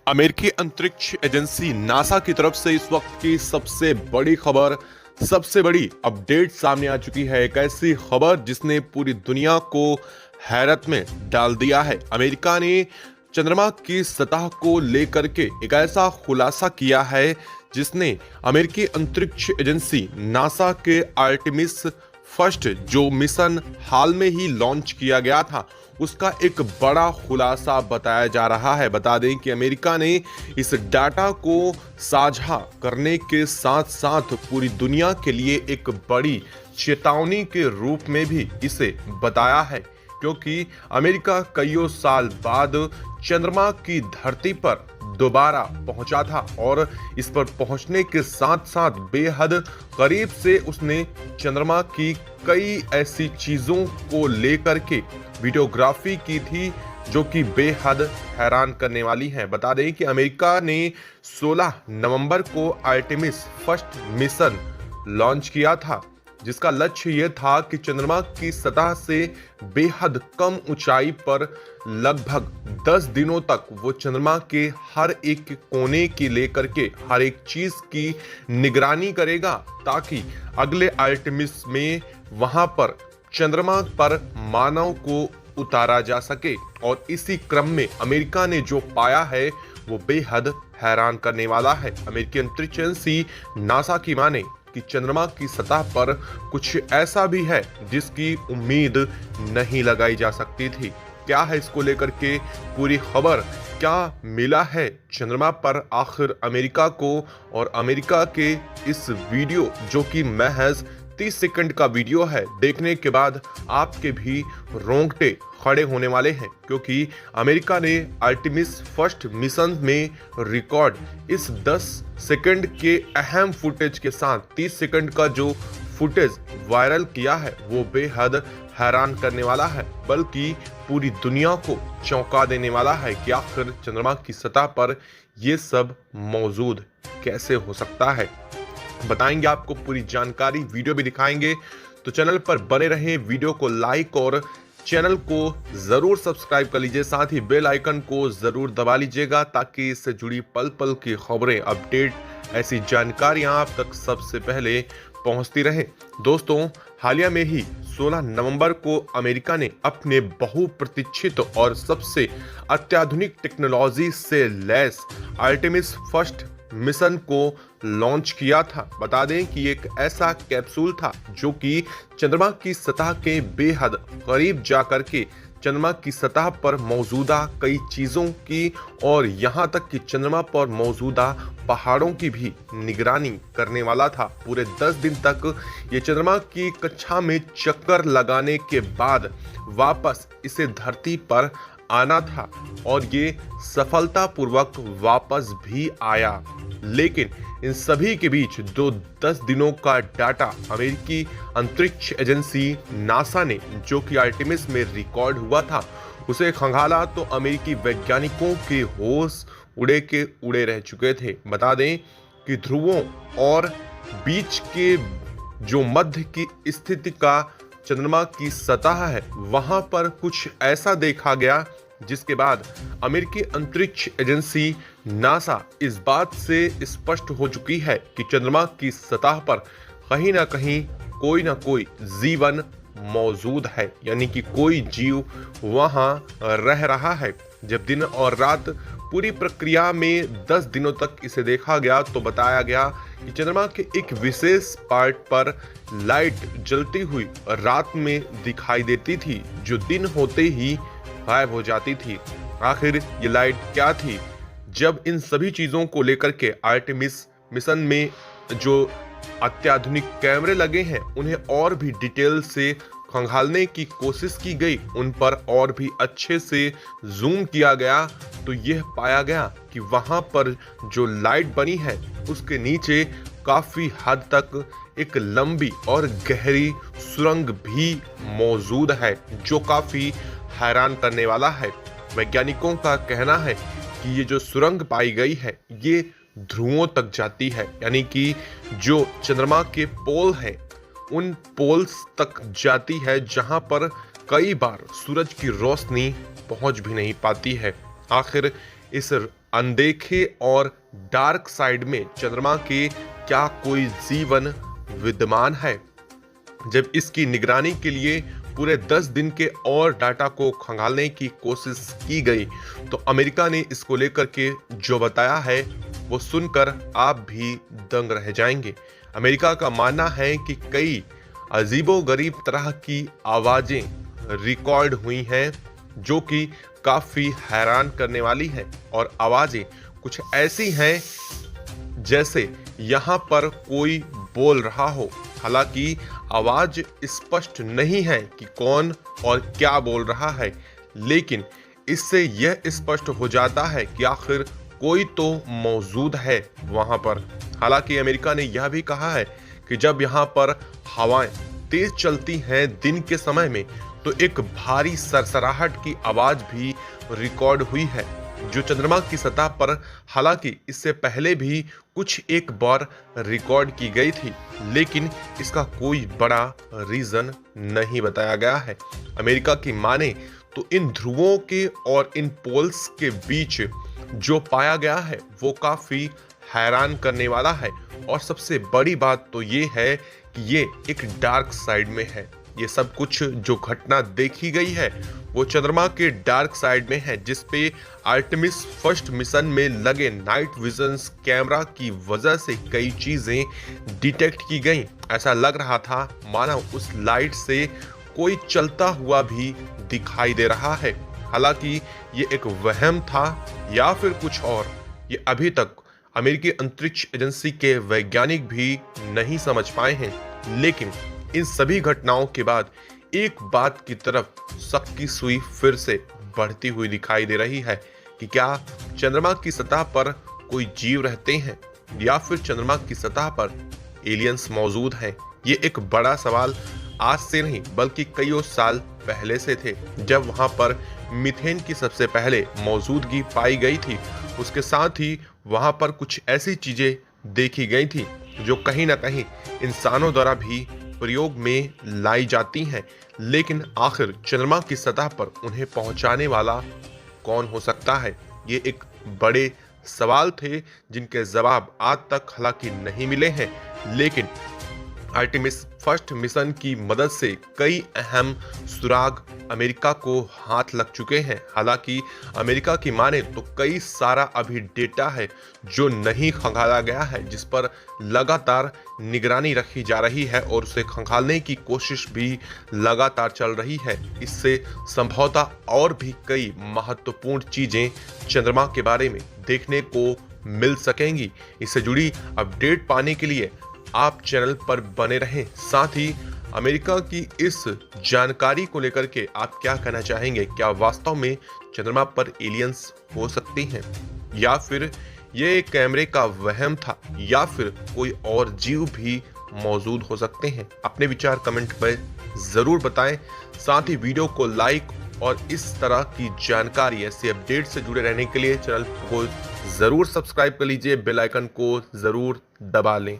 अमेरिकी अंतरिक्ष agency NASA की तरफ से इस वक्त की सबसे बड़ी खबर, सबसे बड़ी अपडेट सामने आ चुकी है। एक ऐसी खबर जिसने पूरी दुनिया को हैरत में डाल दिया है। अमेरिका ने चंद्रमा की सतह को लेकर के एक ऐसा खुलासा किया है जिसने अमेरिकी अंतरिक्ष एजेंसी नासा के आर्टेमिस फर्स्ट जो मिशन हाल में ही लॉन्च किया गया था उसका एक बड़ा खुलासा बताया जा रहा है। बता दें कि अमेरिका ने इस डाटा को साझा करने के साथ साथ पूरी दुनिया के लिए एक बड़ी चेतावनी के रूप में भी इसे बताया है, क्योंकि अमेरिका कईयों साल बाद चंद्रमा की धरती पर दोबारा पहुंचा था और इस पर पहुंचने के साथ साथ बेहद करीब से उसने चंद्रमा की कई ऐसी चीजों को लेकर के वीडियोग्राफी की थी जो कि बेहद हैरान करने वाली है। बता दें कि अमेरिका ने 16 नवंबर को आर्टेमिस फर्स्ट मिशन लॉन्च किया था, जिसका लक्ष्य यह था कि चंद्रमा की सतह से बेहद कम ऊंचाई पर लगभग 10 दिनों तक वो चंद्रमा के हर एक कोने की लेकर के हर एक चीज की निगरानी करेगा, ताकि अगले आर्टेमिस में वहां पर चंद्रमा पर मानव को उतारा जा सके। और इसी क्रम में अमेरिका ने जो पाया है वो बेहद हैरान करने वाला है। अमेरिकी अंतरिक्ष एजेंसी नासा की माने कि चंद्रमा की सतह पर कुछ ऐसा भी है जिसकी उम्मीद नहीं लगाई जा सकती थी। क्या है इसको लेकर के पूरी खबर, क्या मिला है चंद्रमा पर आखिर अमेरिका को, और अमेरिका के इस वीडियो जो कि महज 30 सेकंड का वीडियो है, देखने के बाद आपके भी रोंगटे खड़े होने वाले हैं, क्योंकि अमेरिका ने आर्टेमिस फर्स्ट मिशन में रिकॉर्ड इस 10 सेकंड के अहम फुटेज के साथ 30 सेकंड का जो फुटेज वायरल किया है वो बेहद हैरान करने वाला है, बल्कि पूरी दुनिया को चौंका देने वाला है कि आखिर चंद्रमा की सतह पर ये सब मौजूद कैसे हो सकता है। बताएंगे आपको पूरी जानकारी, वीडियो भी दिखाएंगे, तो चैनल पर बने रहें, वीडियो को लाइक और चैनल को जरूर सब्सक्राइब कर लीजिए, साथ ही बेल आइकन को जरूर दबा लीजिएगा ताकि इससे जुड़ी पल पल की खबरें, अपडेट, ऐसी जानकारियां आप तक सबसे पहले पहुंचती रहे। दोस्तों, हालिया में ही 16 नवंबर को अमेरिका ने अपने बहुप्रतीक्षित और सबसे अत्याधुनिक टेक्नोलॉजी से लैस आर्टेमिस फर्स्ट मिशन को लॉन्च किया था। बता दें कि एक ऐसा कैप्सूल था जो कि चंद्रमा की सतह के बेहद करीब जाकर के चंद्रमा की सतह पर मौजूदा कई चीजों की और यहां तक कि चंद्रमा पर मौजूदा पहाड़ों की भी निगरानी करने वाला था। पूरे 10 दिन तक ये चंद्रमा की कक्षा में चक्कर लगाने के बाद वापस इसे धरती पर आना था और ये सफलतापूर्वक वापस भी आया। लेकिन इन सभी के बीच 10 दिनों का डाटा अमेरिकी अंतरिक्ष एजेंसी नासा ने, जो कि आर्टेमिस में रिकॉर्ड हुआ था, उसे खंगाला तो अमेरिकी वैज्ञानिकों के होश उड़े के उड़े रह चुके थे। बता दें कि ध्रुवों और बीच के जो मध्य की स्थिति का चंद्रमा की सतह है वहां पर कुछ ऐसा देखा गया, जिसके बाद अमेरिकी अंतरिक्ष एजेंसी नासा इस बात से स्पष्ट हो चुकी है कि चंद्रमा की सतह पर कहीं ना कोई जीवन मौजूद है, यानी कि कोई जीव वहां रह रहा है। जब दिन और रात पूरी प्रक्रिया में 10 दिनों तक इसे देखा गया तो बताया गया कि चंद्रमा के एक विशेष पार्ट पर लाइट जलती हुई रात में दिखाई देती थी, जो दिन होते ही गायब हो जाती थी। आखिर ये लाइट क्या थी? जब इन सभी चीजों को लेकर के आर्टेमिस मिशन में जो अत्याधुनिक कैमरे लगे हैं उन्हें और भी डिटेल से खंगालने की कोशिश की गई, उन पर और भी अच्छे से जूम किया गया, तो यह पाया गया कि वहां पर जो लाइट बनी है उसके नीचे काफी हद तक एक लंबी और गहरी सुरंग भी मौजूद है, जो काफी हैरान करने वाला है। वैज्ञानिकों का कहना है कि ये जो सुरंग पाई गई है ये ध्रुवों तक जाती है, यानी कि जो चंद्रमा के पोल हैं उन पोल्स तक जाती है जहां पर कई बार सूरज की रोशनी पहुंच भी नहीं पाती है। आखिर इस अनदेखे और डार्क साइड में चंद्रमा के क्या कोई जीवन विद्यमान है? जब इसकी निगरानी के लिए पूरे 10 दिन के और डाटा को खंगालने की कोशिश की गई तो अमेरिका ने इसको लेकर के जो बताया है वो सुनकर आप भी दंग रह जाएंगे। अमेरिका का मानना है कि कई अजीबोगरीब तरह की आवाजें रिकॉर्ड हुई हैं जो कि काफी हैरान करने वाली है और आवाजें कुछ ऐसी हैं जैसे यहाँ पर कोई बोल रहा हो। हालांकि आवाज स्पष्ट नहीं है कि कौन और क्या बोल रहा है, लेकिन इससे यह स्पष्ट हो जाता है कि आखिर कोई तो मौजूद है वहां पर। हालांकि अमेरिका ने यह भी कहा है कि जब यहाँ पर हवाएं तेज चलती हैं दिन के समय में तो एक भारी सरसराहट की आवाज भी रिकॉर्ड हुई है जो चंद्रमा की सतह पर हालांकि इससे पहले भी कुछ एक बार रिकॉर्ड की गई थी, लेकिन इसका कोई बड़ा रीजन नहीं बताया गया है। अमेरिका की माने तो इन ध्रुवों के और इन पोल्स के बीच जो पाया गया है वो काफी हैरान करने वाला है और सबसे बड़ी बात तो ये है कि ये एक डार्क साइड में है। ये सब कुछ जो घटना देखी गई है वो चंद्रमा के डार्क साइड में है, जिसपे आर्टेमिस फर्स्ट मिशन में लगे नाइट विजन कैमरा की वजह से कई चीजें डिटेक्ट की गई। ऐसा लग रहा था मानो उस लाइट से कोई चलता हुआ भी दिखाई दे रहा है। हालांकि ये एक वहम था या फिर कुछ और, ये अभी तक अमेरिकी अंतरिक्ष एजेंसी के वैज्ञानिक भी नहीं समझ पाए हैं। लेकिन इन सभी घटनाओं के बाद एक बात की तरफ शक की सुई फिर से बढ़ती हुई दिखाई दे रही है कि क्या चंद्रमा की सतह पर कोई जीव रहते हैं या फिर चंद्रमा की सतह पर एलियंस मौजूद हैं। ये एक बड़ा सवाल आज से नहीं बल्कि कई साल पहले से थे, जब वहां पर मीथेन की सबसे पहले मौजूदगी पाई गई थी। उसके साथ ही वहां पर कुछ ऐसी चीजें देखी गई थी जो कहीं ना कहीं इंसानों द्वारा भी प्रयोग में लाई जाती हैं, लेकिन आखिर चंद्रमा की सतह पर उन्हें पहुंचाने वाला कौन हो सकता है? ये एक बड़े सवाल थे जिनके जवाब आज तक हालांकि नहीं मिले हैं, लेकिन आर्टेमिस फर्स्ट मिशन की मदद से कई अहम सुराग अमेरिका को हाथ लग चुके हैं। हालांकि अमेरिका की माने तो कई सारा अभी डेटा है जो नहीं खंगाला गया है, जिस पर लगातार निगरानी रखी जा रही है और उसे खंगालने की कोशिश भी लगातार चल रही है। इससे संभवतः और भी कई महत्वपूर्ण चीजें चंद्रमा के बारे में देखने को मिल सकेंगी। इससे जुड़ी अपडेट पाने के लिए आप चैनल पर बने रहें। साथ ही अमेरिका की इस जानकारी को लेकर के आप क्या कहना चाहेंगे? क्या वास्तव में चंद्रमा पर एलियंस हो सकती हैं या फिर ये कैमरे का वहम था या फिर कोई और जीव भी मौजूद हो सकते हैं? अपने विचार कमेंट में जरूर बताएं। साथ ही वीडियो को लाइक और इस तरह की जानकारी ऐसे अपडेट से जुड़े रहने के लिए चैनल को जरूर सब्सक्राइब कर लीजिए, बेल आइकन को जरूर दबा लें।